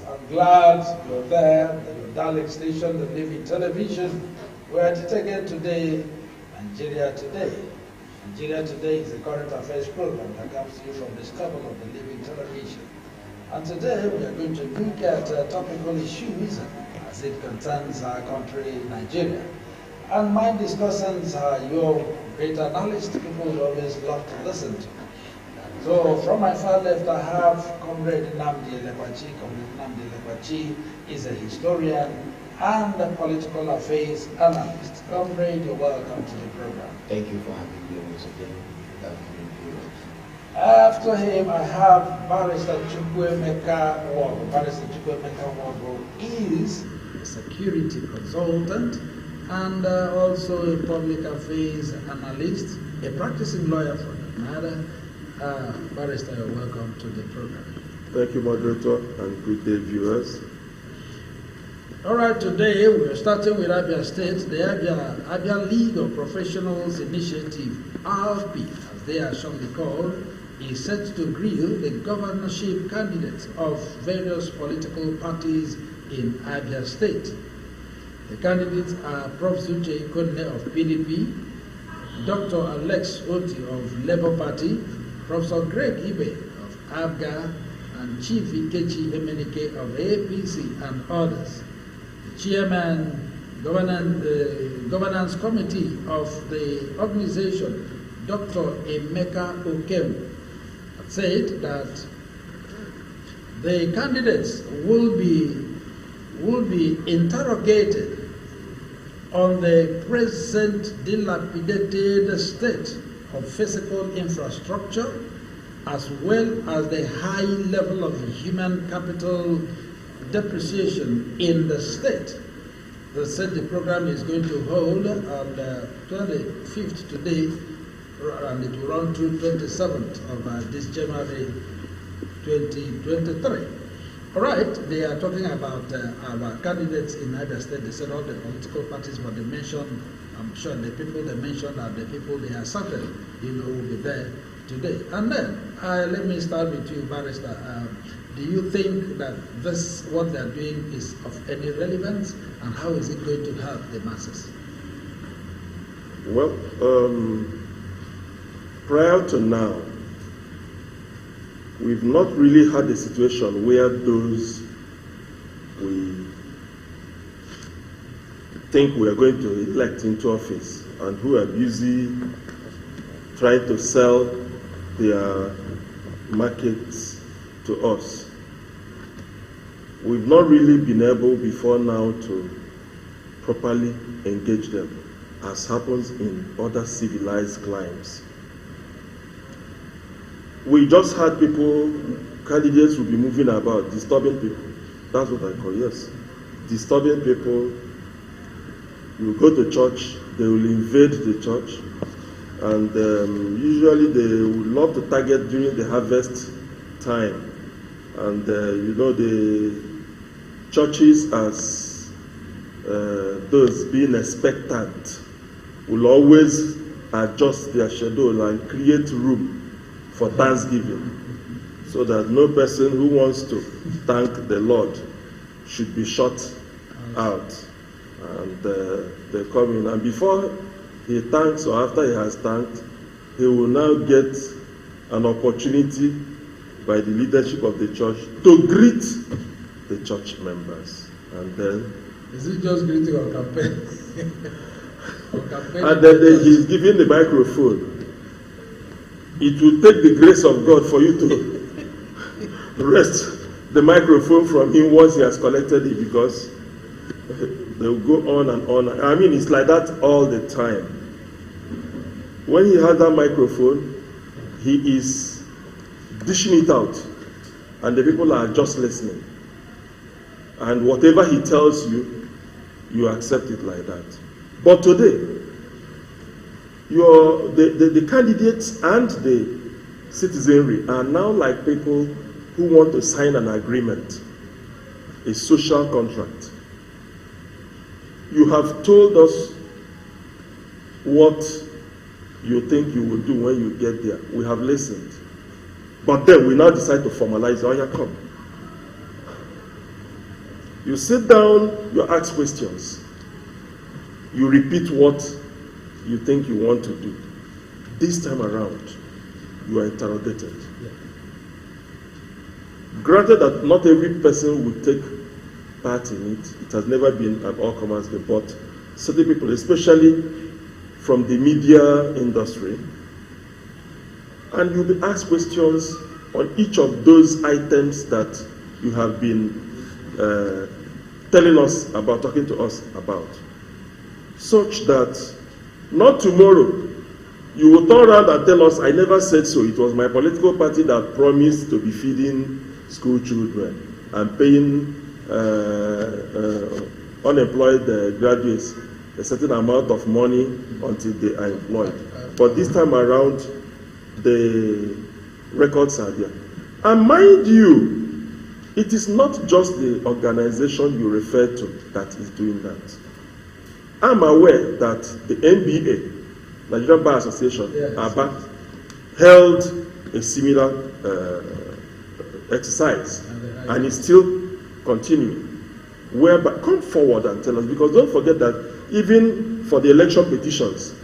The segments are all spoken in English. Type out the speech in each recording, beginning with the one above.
I'm glad you're there, the Dalek station, the Living Television. We're to take it today, Nigeria Today. Nigeria Today is a current affairs program that comes to you from the stable of the Living Television. And today we are going to look at topical issues as it concerns our country, Nigeria. And my discussions are your great analysts, people who always love to listen to. So from my far left, I have Comrade Nnamdi Elekwachi. Comrade Nnamdi Elekwachi is a historian and a political affairs analyst. Comrade, you're welcome to the program. Thank you for having me once again. After him, I have Barrister Chukwuemeka Nwogwu. Barrister Chukwuemeka Nwogwu is a security consultant and also a public affairs analyst, a practicing lawyer for that matter. Barrister, you're welcome to the program. Thank you, moderator, and good day, viewers. All right, today we're starting with Abia State. The Abia League of Professionals Initiative, ALP, as they are shortly called, is set to grill the governorship candidates of various political parties in Abia State. The candidates are Prof. Uche Ikonne of PDP, Dr. Alex Oti of Labour Party, Professor Greg Ibe of ABGA, and Chief Ikechi Emenike of APC and others. The chairman, governance committee of the organization, Dr. Emeka Okem, said that the candidates will be interrogated on the present dilapidated state of physical infrastructure, as well as the high level of human capital depreciation in the state. They said the program is going to hold on the 25th today, and it will run through 27th of this January 2023. All right, they are talking about our candidates in Abia State. They said all the political parties, but they mentioned, I'm sure the people they mentioned are the people they are certain, will be there today. And then, let me start with you, Barrister. Do you think that what they are doing is of any relevance, and how is it going to help the masses? Well, prior to now, we've not really had a situation where those we think we are going to elect into office and who are busy trying to sell their markets to us, we've not really been able before now to properly engage them, as happens in other civilized climes. We just had candidates will be moving about, disturbing people. That's what I call, yes. Disturbing people. You go to church, they will invade the church, and usually they would love to target during the harvest time. And the churches, as those being expectant, will always adjust their schedule and create room for thanksgiving, so that no person who wants to thank the Lord should be shut out. And they come in, and before he thanks or after he has thanked, he will now get an opportunity by the leadership of the church to greet the church members. And then, is it just greeting or campaign? And then he's giving the microphone. It will take the grace of God for you to rest the microphone from him once he has collected it, because they will go on and on. I mean, it's like that all the time. When he has that microphone, he is dishing it out, and the people are just listening. And whatever he tells you, you accept it like that. But today, the candidates and the citizenry are now like people who want to sign an agreement, a social contract. You have told us what you think you will do when you get there. We have listened. But then we now decide to formalize. Oh, yeah, come. You sit down, you ask questions. You repeat what you think you want to do. This time around, you are interrogated. Yeah. Granted that not every person would take part in it. It has never been an all-comers game, but certain people, especially from the media industry, and you'll be asked questions on each of those items that you have been telling us about, talking to us about, such that not tomorrow you will turn around and tell us, I never said so. It was my political party that promised to be feeding school children and paying unemployed graduates a certain amount of money until they are employed. But this time around, the records are there. And mind you, it is not just the organization you refer to that is doing that. I'm aware that the NBA, Nigerian Bar Association, yes, ABA, held a similar exercise, and is still continuing. Whereby, come forward and tell us, because don't forget that even for the election petitions,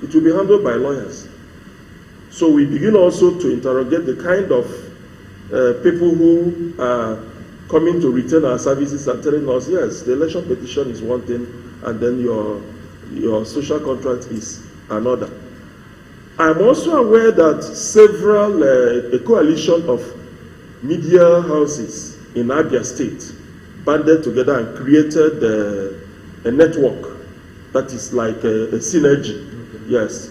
it will be handled by lawyers. So we begin also to interrogate the kind of people who are coming to return our services and telling us, yes, the election petition is one thing, and then your social contract is another. I'm also aware that several, a coalition of media houses in Abia State banded together and created a network that is like a synergy. Okay. Yes.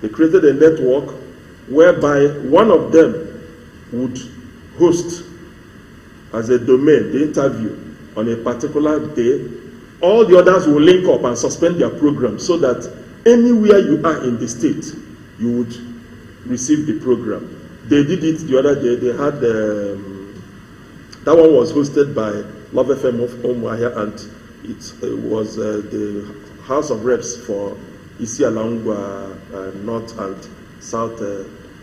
They created a network whereby one of them would host as a domain the interview on a particular day. All the others will link up and suspend their program so that anywhere you are in the state, you would receive the program. They did it the other day. They had that one was hosted by Love FM of Umuahia, and it was the House of Reps for Isialangwa North and South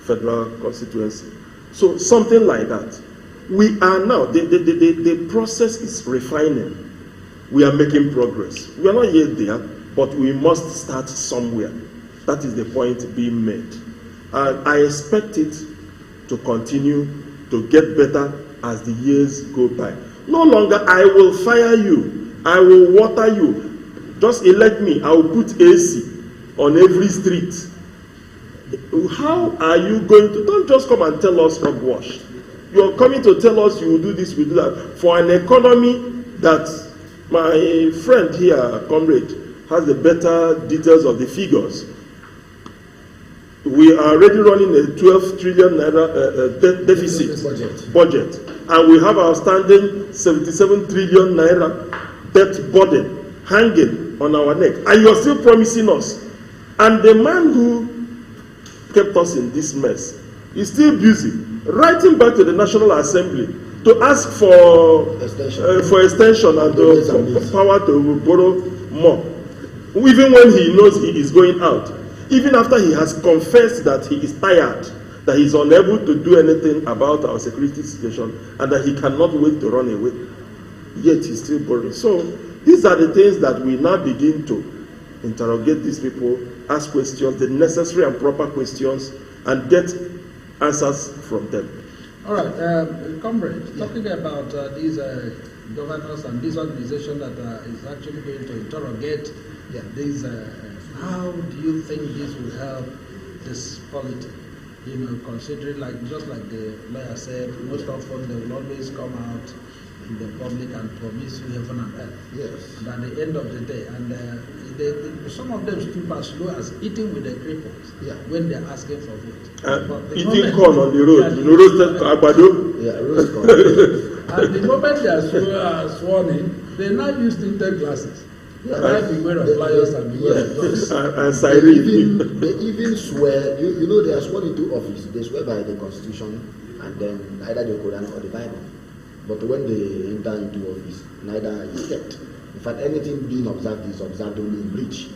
Federal Constituency. So something like that. We are now, the process is refining. We are making progress. We are not yet there, but we must start somewhere. That is the point being made. And I expect it to continue to get better as the years go by. No longer I will fire you, I will water you. Just elect me, I will put AC on every street. How are you going to? Don't just come and tell us hogwash. You're coming to tell us you will do this, we do that. For an economy that my friend here, comrade, has the better details of the figures. We are already running a 12 trillion naira deficit budget, and we have our standing 77 trillion naira debt burden hanging on our neck, and you're still promising us. And the man who kept us in this mess is still busy writing back to the National Assembly to ask for extension and for power to borrow more, even when he knows he is going out. Even after he has confessed that he is tired, that he is unable to do anything about our security situation, and that he cannot wait to run away, yet he's still borrowing. So these are the things that we now begin to interrogate these people, ask questions, the necessary and proper questions, and get answers from them. All right, comrade, talking about these governors and this organization that is actually going to interrogate these. How do you think this will help this polity? considering just like the lawyer said, most often they will always come out in the public and promise you heaven and earth. Yes. And at the end of the day, and some of them stoop as low as eating with the cripples when they're asking for vote. Eating corn on the road, roasted agbado. Yeah, roast corn. And the moment they are sworn in, they now use tinted glasses. Yeah, beware of liars and beware of dogs. And siren. They even swear, you know, they are sworn into office. They swear by the Constitution and then either the Quran or the Bible. But when they enter into office, neither is kept. In fact, anything being observed is observed only in breach.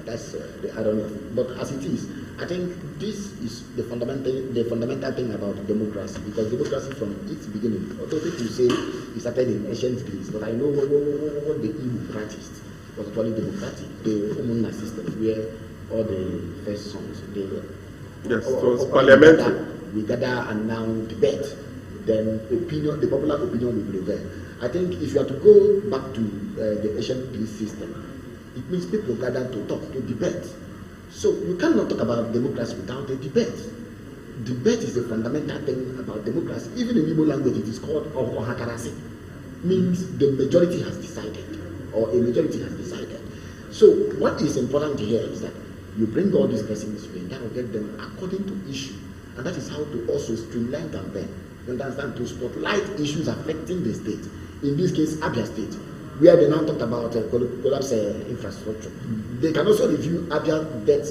That's the irony of it. But as it is, I think this is the fundamental thing about democracy, because democracy from its beginning, although people say it started in ancient Greece, but I know what the EU practiced was actually democratic, the Omuna system, where all the first sons, yes, it was parliamentary. We gather and now debate. Then the popular opinion will prevail. I think if you are to go back to the ancient Greece system, it means people gather to talk, to debate. So you cannot talk about democracy without a debate. Debate is the fundamental thing about democracy. Even in Igbo language, it is called ohakarasi. Means the majority has decided, or a majority has decided. So what is important here is that you bring all these persons, you interrogate them according to issue, and that is how to also streamline campaign. You understand, to spotlight issues affecting the state. In this case, Abia State, where they now talked about collapse infrastructure. They can also review Abia debt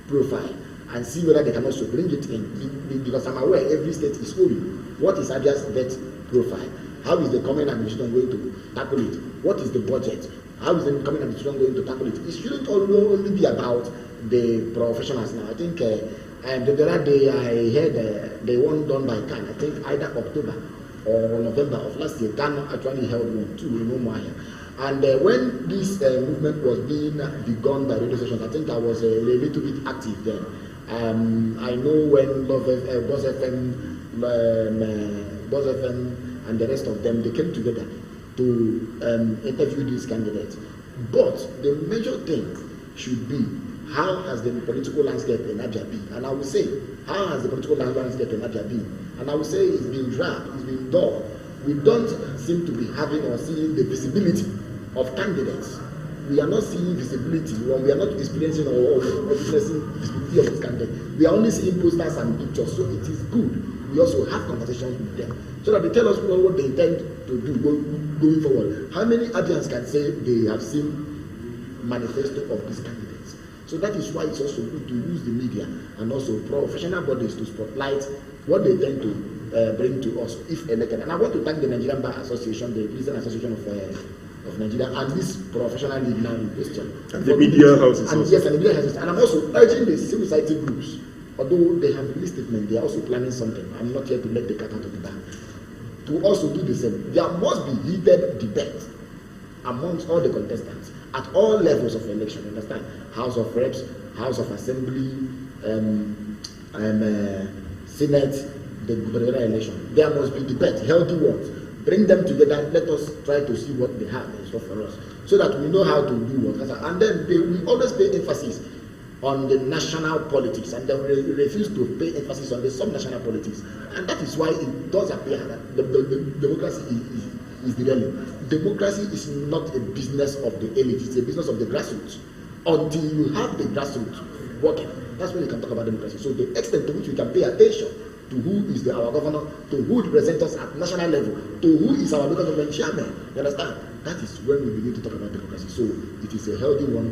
profile and see whether they can also bring it in, because I'm aware every state is owing. What is Abia's debt profile? How is the coming administration going to tackle it? What is the budget? How is the coming administration going to tackle it? It shouldn't only be about the professionals now. I think the other day I heard the one done by Khan, I think either October or November of last year, Ghana actually held one too in Umuahia. And when this movement was being begun by radio stations, I think I was a little bit active then. I know when Buzz FM and the rest of them, they came together to interview these candidates. But the major thing should be, how has the political landscape in Abia been? And I will say, how has the political landscape in Abia been? And I will say it's been drab, it's been dull. We don't seem to be having or seeing the visibility of candidates. We are not seeing visibility, or we are not experiencing or witnessing visibility of these candidates. We are only seeing posters and pictures, so it is good. We also have conversations with them, so that they tell us what they intend to do going forward. How many Abians can say they have seen manifesto of these candidates? So that is why it's also good to use the media and also professional bodies to spotlight what they tend to bring to us if elected. And I want to thank the Nigerian Bar Association, the Christian Association of Nigeria, and this professional league now in question. And the media houses. And yes, and the media houses. And I'm also urging the civil society groups, although they have released statement, they are also planning something. I'm not here to let the cat out of the bag. To also do the same. There must be heated debate amongst all the contestants at all levels of election. Understand? House of Reps, House of Assembly, Senate, the gubernatorial election. There must be debate, healthy ones. Bring them together. Let us try to see what they have in store for us, so that we know how to do what. And then we always pay emphasis on the national politics, and then we refuse to pay emphasis on the sub-national politics. And that is why it does appear that the democracy is derailing. Democracy is not a business of the elite, it's a business of the grassroots. Until you have the grassroots working, that's when you can talk about democracy. So the extent to which we can pay attention to who is our governor, to who represents us at national level, to who is our local government chairman, you understand? That is when we begin to talk about democracy. So it is a healthy one,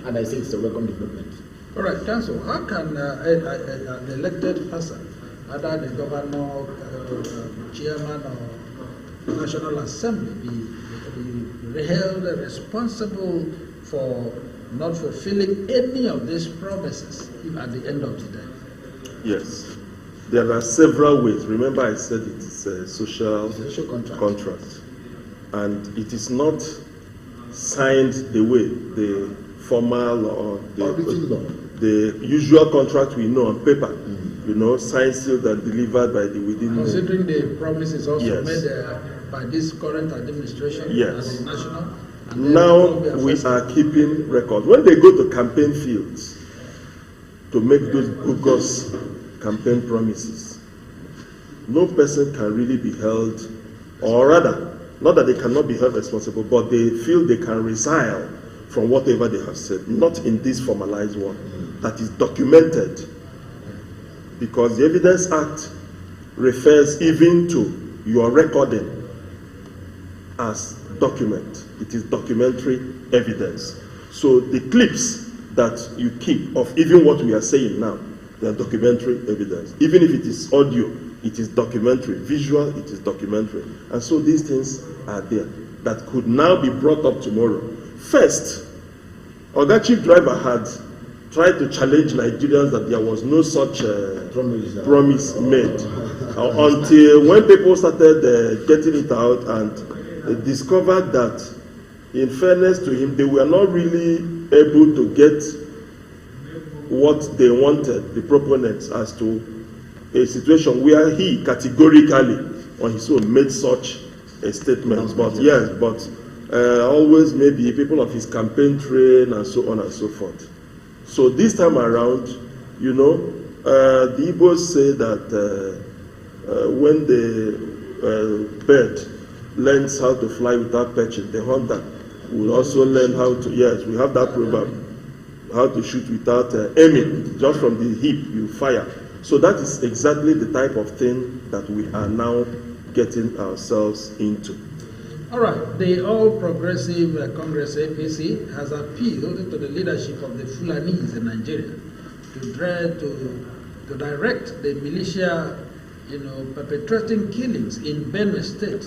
and I say it's a welcome development. All right, Council, how can an elected person, either the governor, chairman, or National Assembly, be held responsible for not fulfilling any of these promises at the end of the day? Yes. There are several ways. Remember I said it is a social contract. And it is not signed the way the formal or the usual contract we know on paper. You know, signed, sealed, and delivered by the within. Considering the promises also made by this current administration yes. and the national. And now we are keeping records. When they go to campaign fields, to make those bogus campaign promises. No person can really be held, or rather, not that they cannot be held responsible, but they feel they can resile from whatever they have said, not in this formalized one that is documented, because the Evidence Act refers even to your recording as document. It is documentary evidence. So the clips that you keep of even what we are saying now, they are documentary evidence. Even if it is audio, it is documentary. Visual, it is documentary. And so these things are there that could now be brought up tomorrow. First, Oga Chief Driver had tried to challenge Nigerians that there was no such promise made until when people started getting it out and discovered that, in fairness to him, they were not really able to get what they wanted, the proponents, as to a situation where he categorically on his own made such a statement. But yes, always maybe people of his campaign train and so on and so forth. So this time around, you know, the Igbos say that when the bird learns how to fly without perching, the hunter will also learn how to, yes, we have that proverb, how to shoot without aiming. Just from the hip, you fire. So that is exactly the type of thing that we are now getting ourselves into. All right, the All Progressive Congress APC has appealed to the leadership of the Fulanis in Nigeria to direct the militia, perpetrating killings in Benue State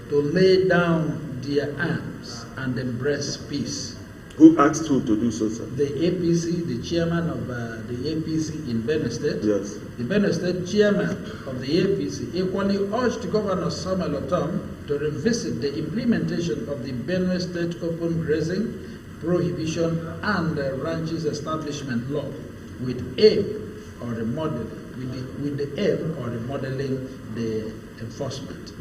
to lay down their arms and embrace peace. Who asked you to do so, sir? The APC, the chairman of the APC in Benue State. Yes. The Benue State chairman of the APC equally urged Governor Samuel Otom to revisit the implementation of the Benue State open grazing prohibition and ranches establishment law with aim or remodeling, with the aim or remodeling the enforcement.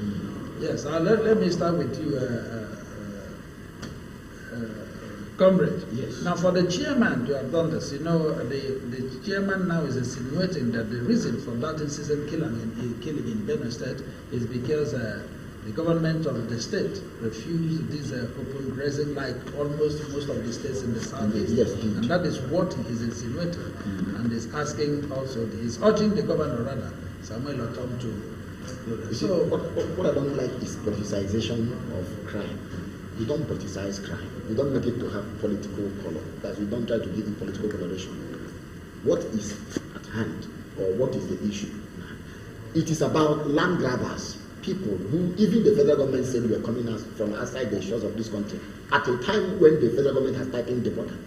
Yes, let me start with you, comrade. Yes. Now, for the chairman to have done this, the chairman now is insinuating that the reason for that in-season killing in Benue State is because the government of the state refused this open grazing, like almost most of the states in the southeast. Yes, and that is what he is insinuating, and is asking also, he's urging the governor rather, Samuel Otom, to do that. So what I don't like is politicization of crime. You don't politicize crime. You don't make it to have political color. That you don't try to give it political coloration. What is at hand, or what is the issue? It is about land grabbers, people who, even the federal government said were coming out from outside the shores of this country at a time when the federal government has tightened the border.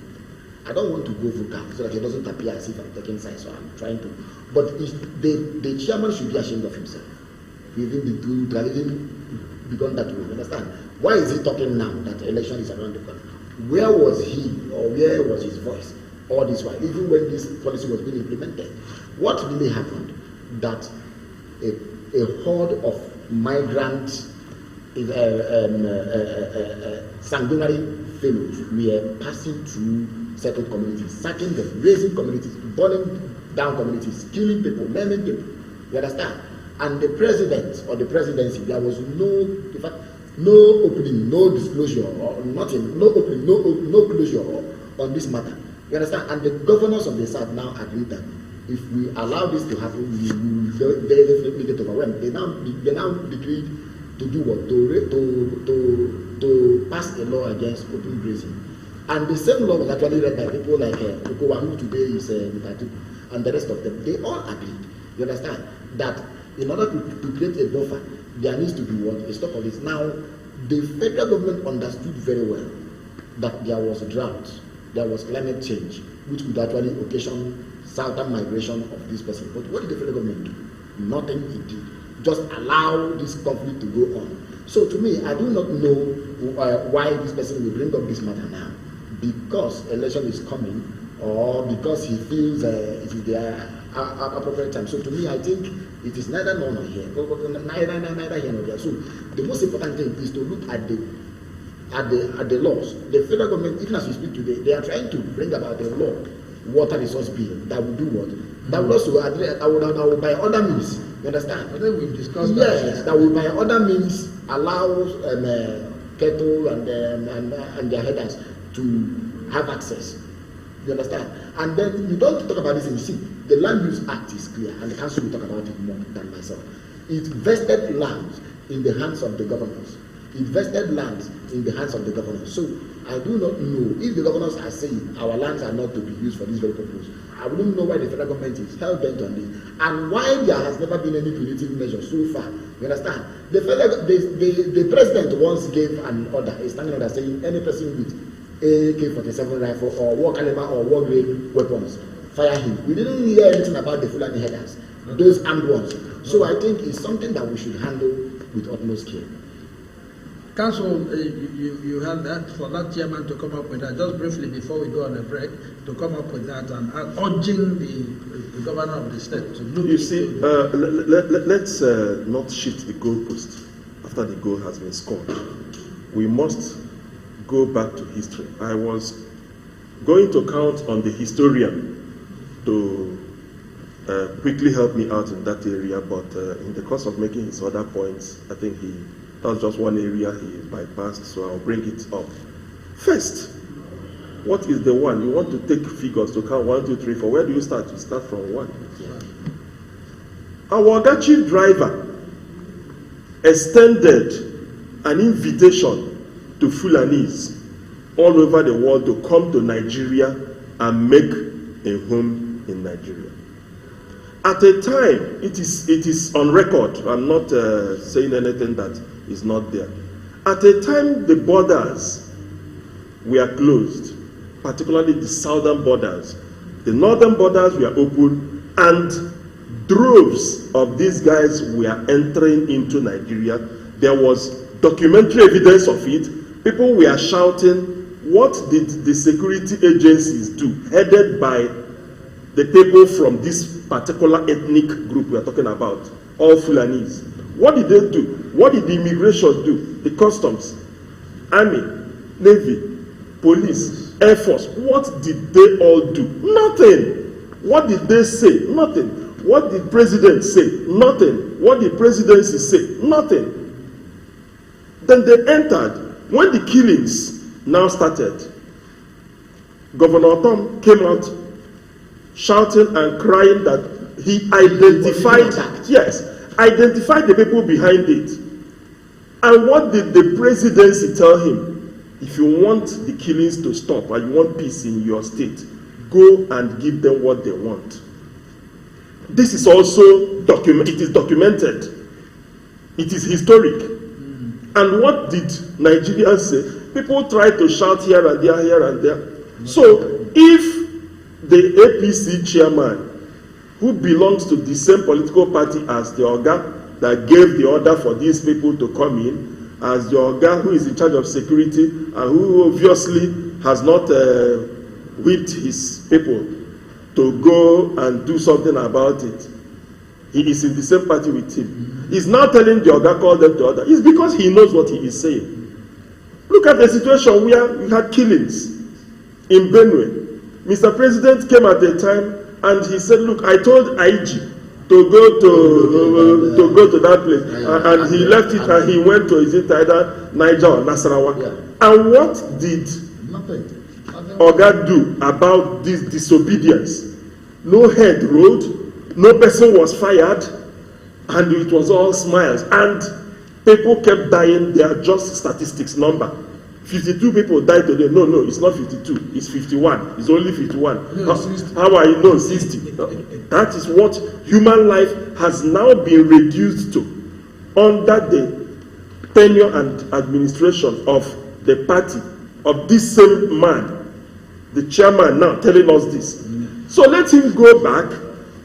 I don't want to go vocal so that it doesn't appear as if I'm taking sides, so I'm trying to. But the chairman should be ashamed of himself. Even begun that way, you understand? Why is he talking now that the election is around the corner? Where was he, or where was his voice all this while, even when this policy was being implemented? What really happened? That a horde of migrant sanguinary fellows were passing through certain communities, sacking them, raising communities, burning down communities, killing people, maiming people. You understand? And the president or the presidency, there was no opening, no disclosure, or nothing, no opening, no closure on this matter. You understand? And the governors of the South now agree that if we allow this to happen, we will definitely get overwhelmed. They now decreed to do what? To pass a law against open grazing. And the same law was actually read by people like Okowa, who today is Mutatuku, and the rest of them. They all agreed. You understand? That in order to create a buffer, there needs to be what? A stop of this. Now, the federal government understood very well that there was a drought, there was climate change, which could actually occasion southern migration of this person. But what did the federal government do? Nothing it did. Just allow this conflict to go on. So to me, I do not know why this person will bring up this matter now. Because election is coming, or because he feels it is the appropriate time. So to me, I think it is neither nor here, neither here nor there. So the most important thing is to look at the laws. The federal government, even as we speak today, they are trying to bring about a law water resource bill that will do what? That will also address, I will by other means, you understand? I think we've discussed yes, that will by other means allow cattle and their headers to have access. You understand? And then you don't talk about this, and you see, the Land Use Act is clear, and the council will talk about it more than myself. It vested lands in the hands of the governors. It vested lands in the hands of the governors. So I do not know if the governors are saying our lands are not to be used for this very purpose. I wouldn't know why the federal government is hell bent on it, and why there has never been any punitive measure so far. You understand? The president once gave an order, a standing order, saying any person with AK-47 rifle or war caliber or war grade weapons, fire him. We didn't hear anything about the Fulani headers, those armed ones. So I think it's something that we should handle with utmost care. Council, you had that for that chairman to come up with that, just briefly before we go on a break, to come up with that and urging the governor of the state to look. You see, let's not shift the goalpost after the goal has been scored. We must go back to history. I was going to count on the historian to quickly help me out in that area, but in the course of making his other points, I think that's just one area he bypassed, so I'll bring it up. First, what is the one? You want to take figures to count 1, 2, 3, 4. Where do you start? You start from 1. Our Wagachi driver extended an invitation to Fulanis all over the world to come to Nigeria and make a home in Nigeria. At a time, it is on record. I'm not saying anything that is not there. At a time, the borders were closed, particularly the southern borders. The northern borders were open, and droves of these guys were entering into Nigeria. There was documentary evidence of it. People were shouting, what did the security agencies do, headed by the people from this particular ethnic group we are talking about, all Fulanis? What did they do? What did the immigration do? The customs, army, navy, police, air force, what did they all do? Nothing. What did they say? Nothing. What did the president say? Nothing. What did the presidency say? Nothing. Then they entered. When the killings now started, Governor Tom came out shouting and crying that he identified the people behind it. And what did the presidency tell him? If you want the killings to stop and you want peace in your state, go and give them what they want. This is also documented. It is documented. It is historic. And what did Nigerians say? People try to shout here and there, here and there. So if the APC chairman, who belongs to the same political party as the Oga that gave the order for these people to come in, as the Oga who is in charge of security and who obviously has not whipped his people to go and do something about it, he is in the same party with him. He's now telling the Oga, call them to order. It's because he knows what he is saying. Look at the situation where we had killings in Benue. Mr. President came at a time and he said, look, I told IG to go to that place, and he left it and he went to, is it either Niger or Nasarawa? Yeah. And what did Oga do about this disobedience? No head rolled, no person was fired, and it was all smiles. And people kept dying. They are just statistics number. 52 people died today. No, it's not 52. It's 51. It's only 51. How are you? No, 60. That is what human life has now been reduced to under the tenure and administration of the party of this same man, the chairman now telling us this. So let him go back,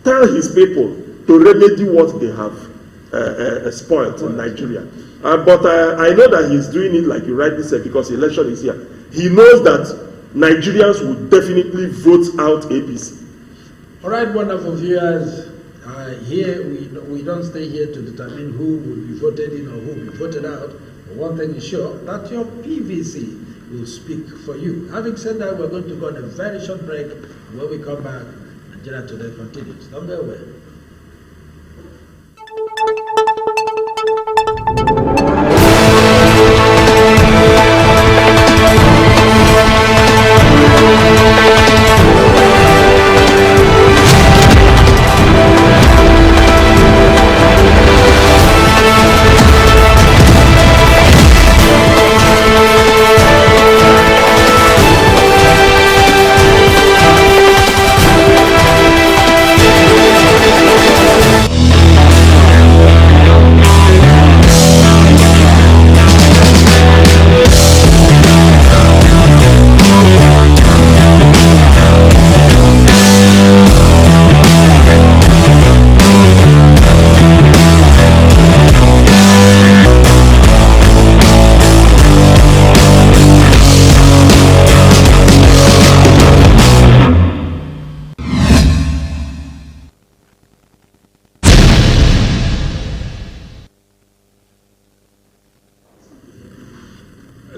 tell his people to remedy what they have spoiled in Nigeria. But I know that he's doing it, like you rightly said, because the election is here. He knows that Nigerians will definitely vote out APC. All right, wonderful viewers. Here we don't stay here to determine who will be voted in or who will be voted out. But one thing is sure, that your PVC will speak for you. Having said that, we're going to go on a very short break. When we come back, Nigeria Today continues. Don't go away.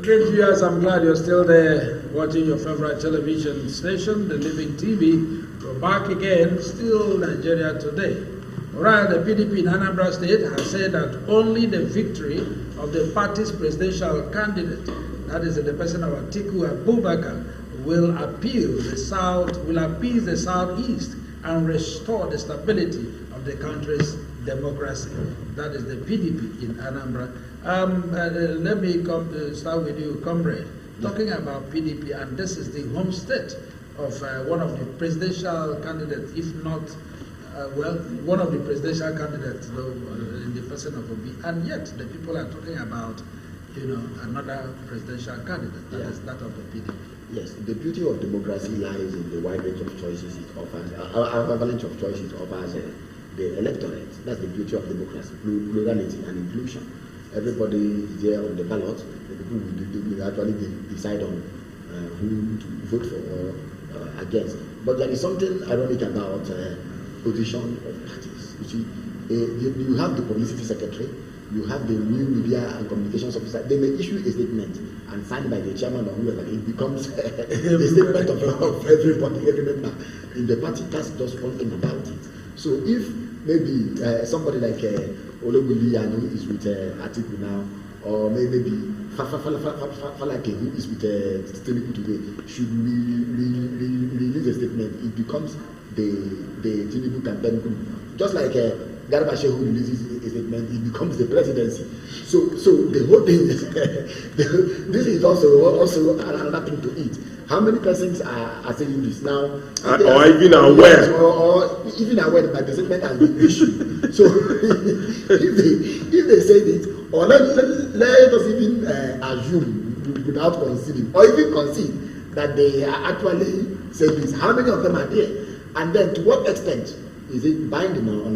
Great viewers, I'm glad you're still there watching your favorite television station, the Living TV. We're back again, still Nigeria Today. Alright, the PDP in Anambra State has said that only the victory of the party's presidential candidate, that is the person of Atiku Abubakar, will appease the Southeast and restore the stability of the country's democracy. That is the PDP in Anambra. Let me start with you, comrade. Talking about PDP, and this is the home state of one of the presidential candidates, if not, one of the presidential candidates in the person of Obi, and yet the people are talking about, another presidential candidate, that is that of the PDP. Yes, the beauty of democracy lies in the wide range of choices it offers, avalanche of choices it offers the electorate. That's the beauty of democracy, plurality and inclusion. Everybody is there on the ballot. The people will actually decide on who to vote for or against. But there is something ironic about position of parties. You see, you have the publicity secretary, you have the new media and communications officer. They may issue a statement and signed by the chairman or whoever. It becomes the statement of everybody, every member in the party. That's just one thing about it. So if maybe somebody like Olebuli is with Atiku now, or maybe Falake who is with Tinubu today, should release a statement, it becomes the Tinubu campaign group. Just like Garba Shehu releases a statement, it becomes the presidency. So the whole thing is this is also another thing to eat. How many persons are saying this now? Or even aware. Or even aware that the statement has been issued. So if they say it, or let us even assume without conceding, or even concede that they are actually saying this. How many of them are there? And then to what extent is it binding on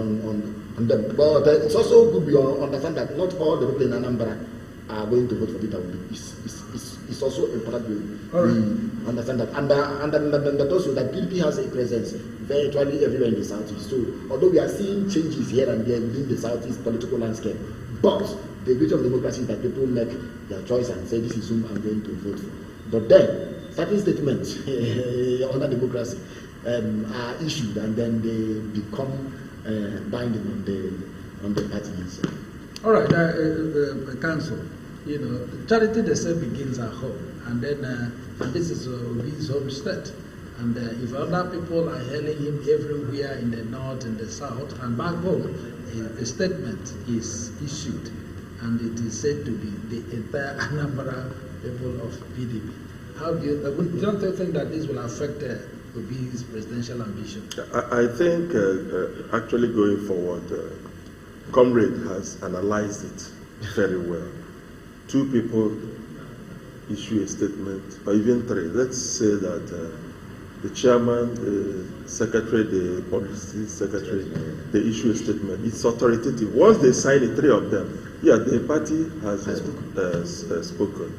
them? But it's also good we understand that not all the people in Anambra are going to vote for Peter Obi. It's also important we understand that. And that also that PDP has a presence virtually everywhere in the Southeast. So although we are seeing changes here and there within the Southeast political landscape, but the beauty of democracy is that people make their choice and say this is whom I'm going to vote for. But then certain statements under democracy are issued and then they become binding on the parties. All right, council. Charity they say begins at home, and then and this is his home state. And if other people are hailing him everywhere in the north and the south, and back home, a statement is issued, and it is said to be the entire Anambra people of PDP. How do you don't you think that this will affect Obi's presidential ambition? I think actually going forward, Comrade has analyzed it very well. Two people issue a statement, or even three. Let's say that the chairman, the secretary, the publicity secretary, they issue a statement. It's authoritative. Once they sign it, three of them, yeah, the party has spoken.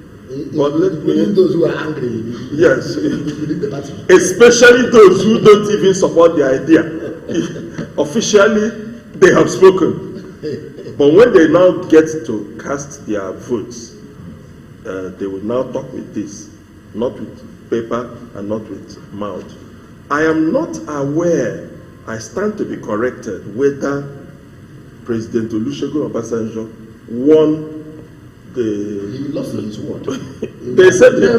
But those who are angry, yes, especially those who don't even support the idea. Officially, they have spoken. But when they now get to cast their votes, they will now talk with this, not with paper and not with mouth. I am not aware, I stand to be corrected, whether President Olusegun Obasanjo won He lost his word. They said the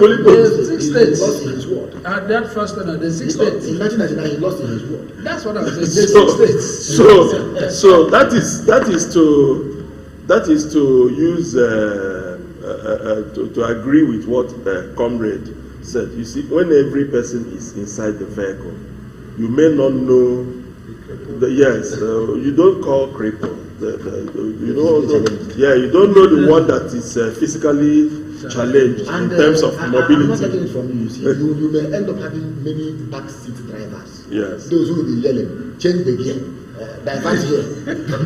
six He states. lost his word. And that first one, the 6 In states. 1999, he lost his word. That's what I'm saying. The 6 states. So that is to use to agree with what Comrade said. You see, when every person is inside the vehicle, you may not know. You don't call cripple. You don't know the one that is physically challenged in terms of mobility. I'm not getting it from you. See, you may end up having many backseat drivers. Yes. Those who will be yelling, change the gear, divert here.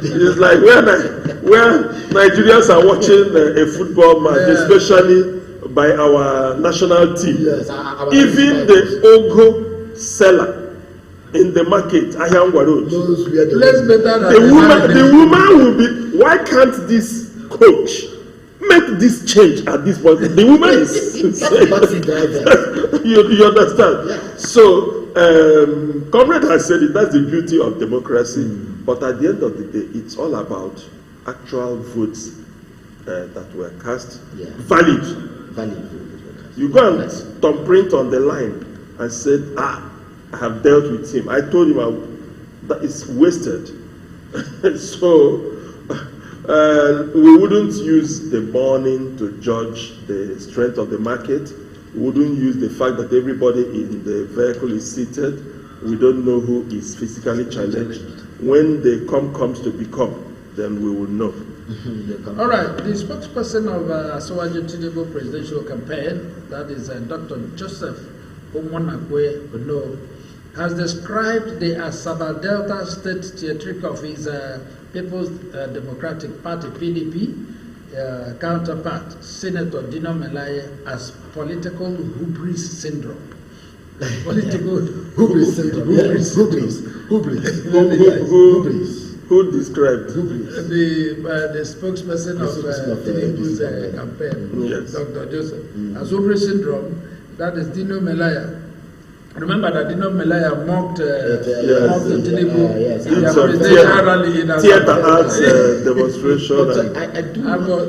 It's like where Nigerians are watching a football match, especially by our national team. Yes, even the Ogo seller in the market, Ayangwa Road. The woman will be. Why can't this coach make this change at this point? The woman is. you understand? Yeah. So, Comrade has said it. That's the beauty of democracy. But at the end of the day, it's all about actual votes that were cast, valid. You go and thumbprint on the line and said, I have dealt with him. I told him that is wasted. So we wouldn't use the morning to judge the strength of the market. We wouldn't use the fact that everybody in the vehicle is seated. We don't know who is physically challenged. When the comes to become, then we will know. All right, the spokesperson of Asiwaju Tinubu presidential campaign, that is Dr. Joseph Omonakwe Ono, has described the Asaba Delta State Theatric of his People's Democratic Party, PDP, counterpart, Senator Dino Melaye, as political hubris syndrome. Political hubris syndrome. Hubris. Who described? The spokesperson of Tinubu's campaign, yes. Dr. Joseph, as hubris syndrome, that is Dino Melaye. Remember that Dino Melaye mocked Tinubu in the presidential rally in theater arts demonstration.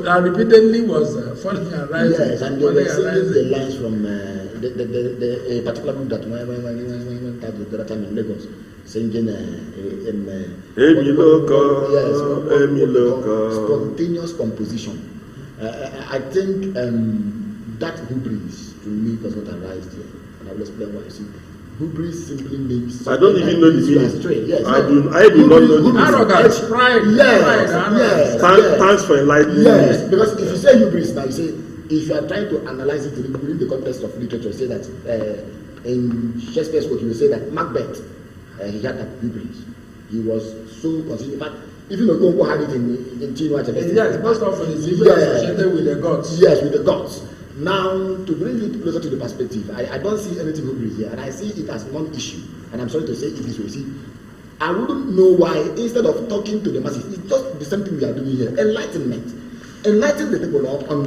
I repeatedly was falling and rising. Yes, and they were singing the lines from a particular group that went out the other time in Lagos, singing spontaneous composition. I think that hubris to me does not arise here. And I will explain why. You see, hubris simply means. I don't even know the meaning. Yes, I do not know the meaning. Arrogance, pride. Yes. Thanks for enlightening me. Yes, because if you say hubris now, you say if you are trying to analyze it within the context of literature, you say that in Shakespeare's work, you will say that Macbeth, he had that hubris. He was so conceited. In fact, even Okonkwo had it in Chinua Achebe. Yes, most often it's even associated with the gods. Yes, with the gods. Now, to bring it closer to the perspective, I don't see anything hubris here, and I see it as non-issue. And I'm sorry to say it this way. See, I wouldn't know why, instead of talking to the masses, it's just the same thing we are doing here. Enlighten the people on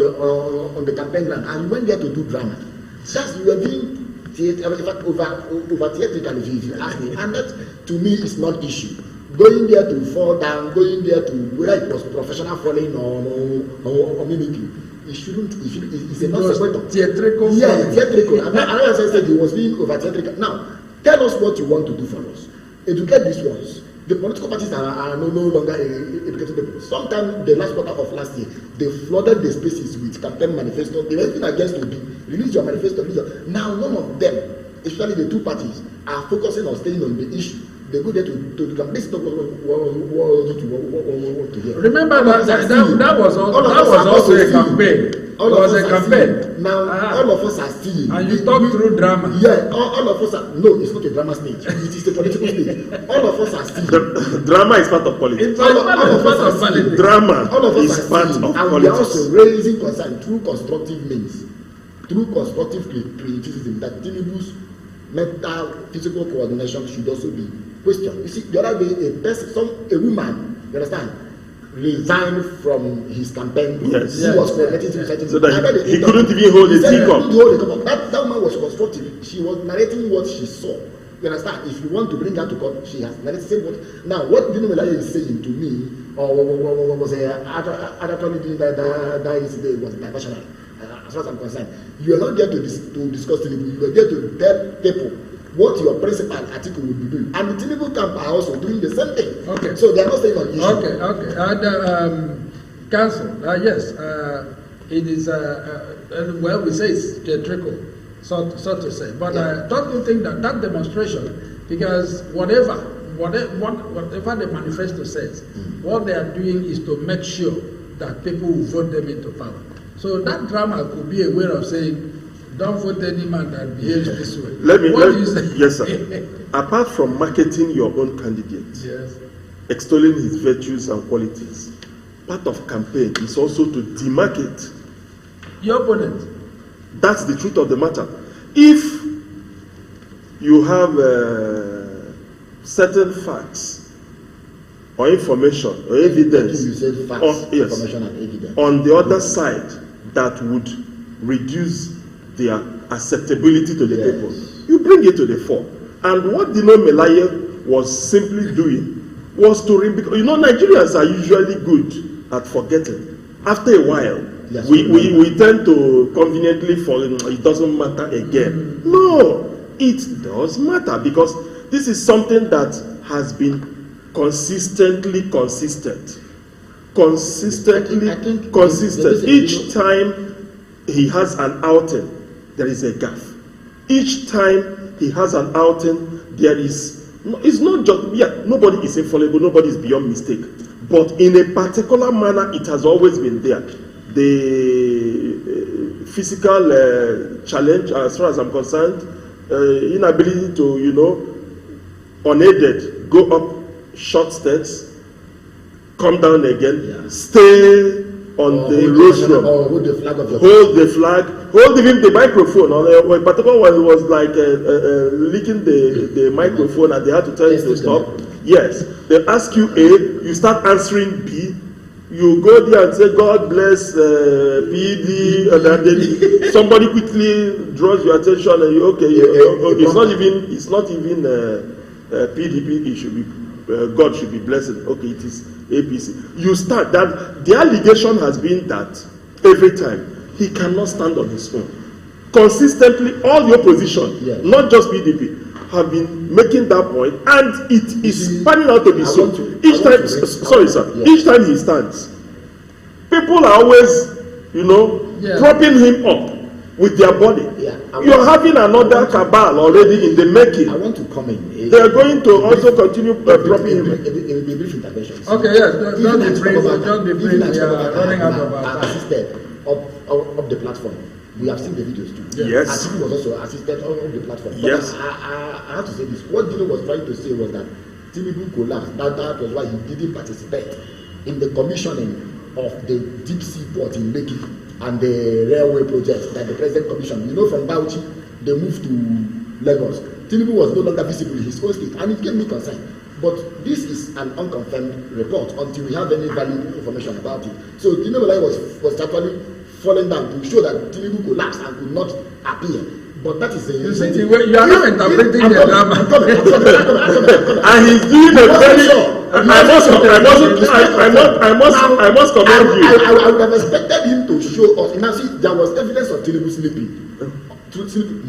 the campaign ground, and you went there to do drama. Just you are doing theater, over theatrical, if you ask me, and that to me is not issue. Going there to fall down, going there to whether it was professional falling or mimicry. It shouldn't. It's a non-sequitur. Theatrical. Yeah, theatrical. And as I said, he was being over theatrical. Now, tell us what you want to do for us. Educate these ones. The political parties are no longer educating people. Sometime the last quarter of last year, they flooded the spaces with campaign manifesto. They were even against to release your manifesto. Now, none of them, especially the two parties, are focusing on staying on the issue. They go there to come. This is not what to hear. Remember that was also a campaign. It was a campaign. Now all of us are still. And you talk through drama. Yeah, all of us are. No, it's not a drama stage. It is a political stage. All of us are still. Drama is part of politics. All of us are still. Drama is part of politics. And we are also raising concern through constructive means, through constructive criticism that Tinubu's mental, physical coordination should also be questioned. You see, the other day, a woman, you understand, resigned from his campaign. Yes. He was coordinating certain So that he couldn't even hold a teacup. That woman was constructive. She was narrating what she saw. You understand? If you want to bring her to court, she has narrated what. Now, what Dino Melaye is saying to me, or was attorney that yesterday was diversionary. As far as I'm concerned, you are not there to discuss Tinubu. You are there to tell people what your principal article will be doing. And the Tinubu camp are also doing the same thing. Okay. So they are not staying on issue. Okay. And council, yes, it is, well, we say it's theatrical, so to say. But don't you think that demonstration, because whatever the manifesto says, what they are doing is to make sure that people will vote them into power. So that drama could be a way of saying, don't vote any man that behaves this way. What do you say? Yes, sir. Apart from marketing your own candidate, yes, extolling his virtues and qualities, part of campaign is also to demarcate your opponent. That's the truth of the matter. If you have certain facts or information or evidence, you said facts, information and evidence on the other side that would reduce their acceptability to the people, you bring it to the fore. And what Dino Melaye was simply doing was to Nigerians are usually good at forgetting. After a while, we tend to conveniently fall in, it doesn't matter again. No, it does matter, because this is something that has been consistently consistent. Each time he has an outing, there is a gaffe. Each time he has an outing, there is, it's not just, nobody is infallible, nobody is beyond mistake. But in a particular manner, it has always been there. The physical challenge, as far as I'm concerned, inability to, unaided, go up short steps, come down again, stay on the rostrum, hold the flag of your hold even the microphone. On a particular one, it was like licking the microphone, and they had to tell you to stop. Yes, they ask you A, you start answering B. You go there and say, God bless PD, and then somebody quickly draws your attention, and you it's not even PDP. It should be God should be blessed. Okay, it is APC. You start that. The allegation has been that every time he cannot stand on his own. Consistently, all the opposition, not just PDP, have been making that point, and it is panning out to be so. Each time he stands, people are always, propping him up with their body. You're having another cabal already in the making. I want to comment. They are going to also continue propping him. A brief intervention. Okay, yes, just be brief. We are running out of our time. Assisted up the platform. We have seen the videos too. Yes. Atiku was also assisted on the platform. But yes. I have to say this. What Dino was trying to say was that Tinubu collapsed. That was why he didn't participate in the commissioning of the deep sea port in Lekki and the railway project that the president commissioned. From Bauchi, they moved to Lagos. Tinubu was no longer visible in his own state, and it gave me concern. But this is an unconfirmed report until we have any valid information about it. So Dino Melaye was actually falling down to show that Tinubu collapsed and could not appear. But that is a... You are not interpreting the drama. And he's doing a very... I must commend you. I would have expected him to show us. Now see, there was evidence of Tinubu sleeping.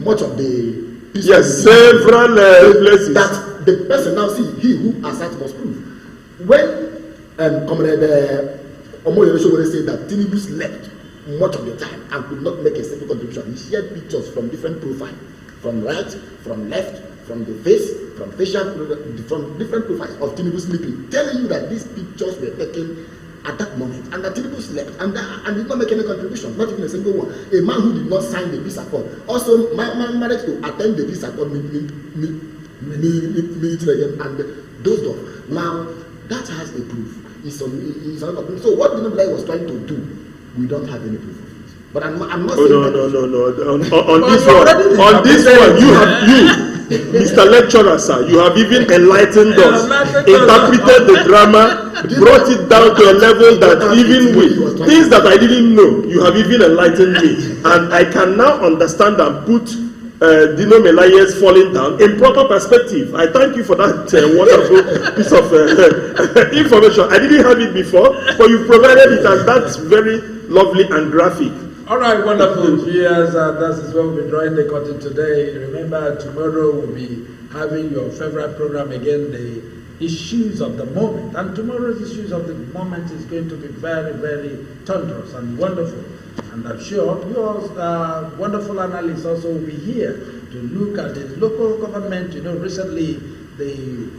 Much of the... Yes, several places. That the person now see, he who asserts must prove. When Comrade Omoyele Sowore said that Tinubu slept much of the time and could not make a single contribution, he shared pictures from different profiles, from right, from left, from the face, from facial, from different profiles of Tinubu sleeping, telling you that these pictures were taken at that moment, and that Tinubu slept and did not make any contribution, not even a single one. A man who did not sign the peace accord also managed to attend the peace accord meeting again and those off. Now that has a proof. So what Dino Melaye was trying to do, we don't have any proof of it. But I'm not saying no. On this one, Mr. Lecturer, sir, you have even enlightened us, interpreted the grammar, brought it down to a level that even with things that I didn't know, you have even enlightened me. And I can now understand and put Dino Melaye's falling down in proper perspective. I thank you for that wonderful piece of information. I didn't have it before, but you provided it, and that's very lovely and graphic. All right, wonderful viewers. That is where we'll be drawing the curtain today. Remember, tomorrow we'll be having your favorite program again, the issues of the moment. And tomorrow's issues of the moment is going to be very, very thunderous and wonderful. And I'm sure yours, wonderful analysts also will be here to look at the local government. You know, recently the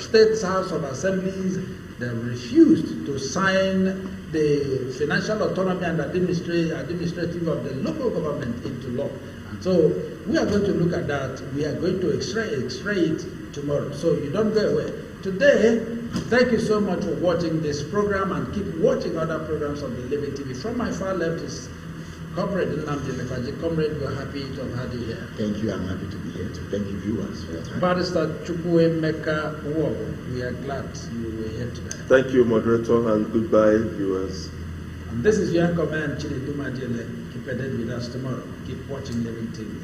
State House of Assemblies, they refused to sign the financial autonomy and administrative of the local government into law. And so we are going to look at that. We are going to x-ray it tomorrow. So you don't go away. Today, thank you so much for watching this program, and keep watching other programs on the Living TV. From my far left is Comrade Nnamdi Lefaji. Comrade, we're happy to have had you here. Thank you. I'm happy to be here too. Thank you, viewers, for your time. Barrister Chukwuemeka Nwogu, we are glad you were here today. Thank you, moderator, and goodbye, viewers. And this is your anchor man, Chinedu Majele. Keep it with us tomorrow. Keep watching Living TV.